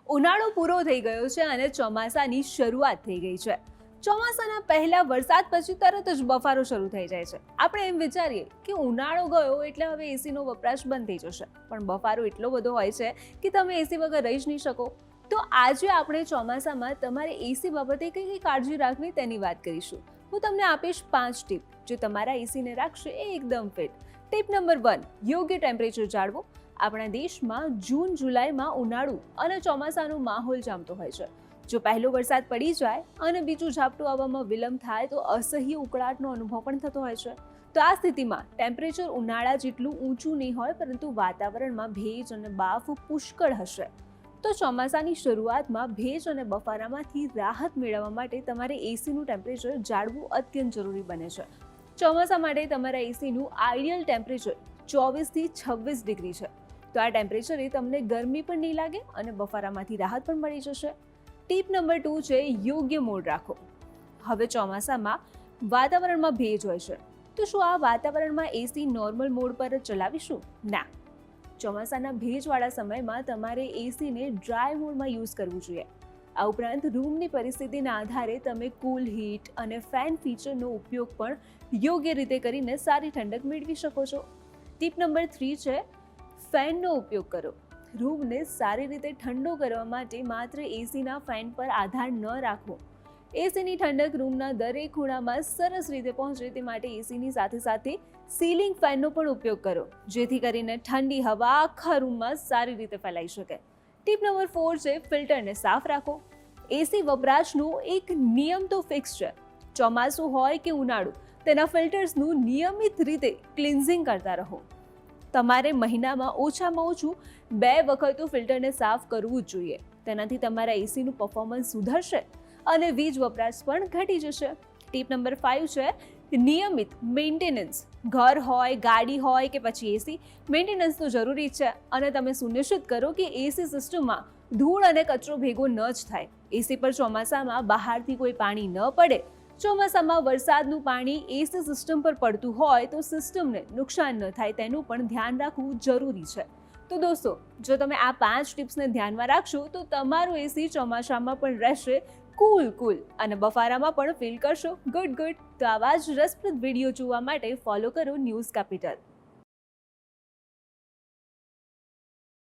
ઉનાળો પૂરો થઈ ગયો છે અને ચોમાસાની શરૂઆત થઈ ગઈ છે. ચોમાસાના પહેલા વરસાદ પછી તરત જ બફારો શરૂ થઈ જાય છે. આપણે એમ વિચારીએ કે ઉનાળો ગયો એટલે હવે એસીનો વપરાશ બંધ થઈ જશે, પણ બફારો એટલો બધો હોય છે કે તમે એસી વગર રહી જ નહીં શકો. તો આજે આપણે ચોમાસામાં તમારે એસી બાબતે કઈ કઈ કાળજી રાખવી તેની વાત કરીશું. હું તમને આપીશ 5 ટીપ જે તમારા એસીને રાખશે એકદમ ફિટ. ટીપ નંબર 1, યોગ્ય ટેમ્પરેચર જાળવો. આપણા દેશમાં જૂન જુલાઈમાં ઉનાળુ અને ચોમાસાનો માહોલ જામતો હોય છે. જો પહેલો વરસાદ પડી જાય અને બીજું ઝાપટું આવવામાં વિલંબ થાય તો અસહ્ય ઉકળાટનો અનુભવ પણ થતો હોય છે. તો આ સ્થિતિમાં ટેમ્પરેચર ઉનાળા જેટલું ઊંચું નહીં હોય, પરંતુ વાતાવરણમાં ભેજ અને બાફ પુષ્કળ હશે. તો ચોમાસાની શરૂઆતમાં ભેજ અને બફારામાંથી રાહત મેળવવા માટે તમારે એસીનું ટેમ્પરેચર જાળવવું અત્યંત જરૂરી બને છે. ચોમાસા માટે તમારા એસીનું આઈડિયલ ટેમ્પરેચર 24 થી 26 ડિગ્રી છે. તો આ ટેમ્પરેચરે તમને ગરમી પણ નહીં લાગે અને બફારામાંથી રાહત પણ મળી જશે. ટીપ નંબર 2 છે યોગ્ય મોડ રાખો. હવે ચોમાસામાં વાતાવરણમાં ભેજ હોય છે, તો શું આ વાતાવરણમાં એસી નોર્મલ મોડ પર જ ચલાવીશું? ના. ચોમાસાના ભેજવાળા સમયમાં તમારે એસીને ડ્રાય મોડમાં યુઝ કરવું જોઈએ. આ ઉપરાંત રૂમની પરિસ્થિતિના આધારે તમે કૂલ હીટ અને ફેન ફીચરનો ઉપયોગ પણ યોગ્ય રીતે કરીને સારી ઠંડક મેળવી શકો છો. ટીપ નંબર 3 છે ફેનનો ઉપયોગ કરો. રૂમને સારી રીતે ઠંડો કરવા માટે માત્ર એસીના ફેન પર આધાર ન રાખવો. એસીની ઠંડક રૂમના દરેક ખૂણામાં સરસ રીતે પહોંચે તે માટે એસીની સાથે સાથે સીલિંગ ફેનનો પણ ઉપયોગ કરો, જેથી કરીને ઠંડી હવા આખા રૂમમાં સારી રીતે ફેલાઈ શકે. ટીપ નંબર 4 છે ફિલ્ટરને સાફ રાખો. એસી વપરાશનો એક નિયમ તો ફિક્સ છે. ચોમાસું હોય કે ઉનાળુ, તેના ફિલ્ટર્સનું નિયમિત રીતે ક્લિન્ઝિંગ કરતા રહો. તમારે મહિનામાં ઓછામાં ઓછું 2 વખત તો ફિલ્ટરને સાફ કરવું જ જોઈએ. તેનાથી તમારા એસીનું પરફોર્મન્સ સુધરશે અને વીજ વપરાશ પણ ઘટી જશે. ટીપ નંબર 5 છે નિયમિત મેન્ટેનન્સ. ઘર હોય, ગાડી હોય કે પછી એસી, મેન્ટેનન્સ તો જરૂરી છે અને તમે સુનિશ્ચિત કરો કે એસી સિસ્ટમમાં ધૂળ અને કચરો ભેગો ન જ થાય. એસી પર ચોમાસામાં બહારથી કોઈ પાણી ન પડે. ચોમાસામાં વરસાદનું પાણી એસી સિસ્ટમ પર પડતું હોય તો સિસ્ટમને નુકસાન ન થાય તેનું પણ ધ્યાન રાખવું જરૂરી છે. તો દોસ્તો, જો તમે આ 5 ટિપ્સને ધ્યાનમાં રાખશો તો તમારું એસી ચોમાસામાં પણ રહેશે કૂલ અને બફારામાં પણ ફીલ કરશો ગુડ. તો આવા જ રસપ્રદ વિડીયો જોવા માટે ફોલો કરો ન્યૂઝ કેપિટલ.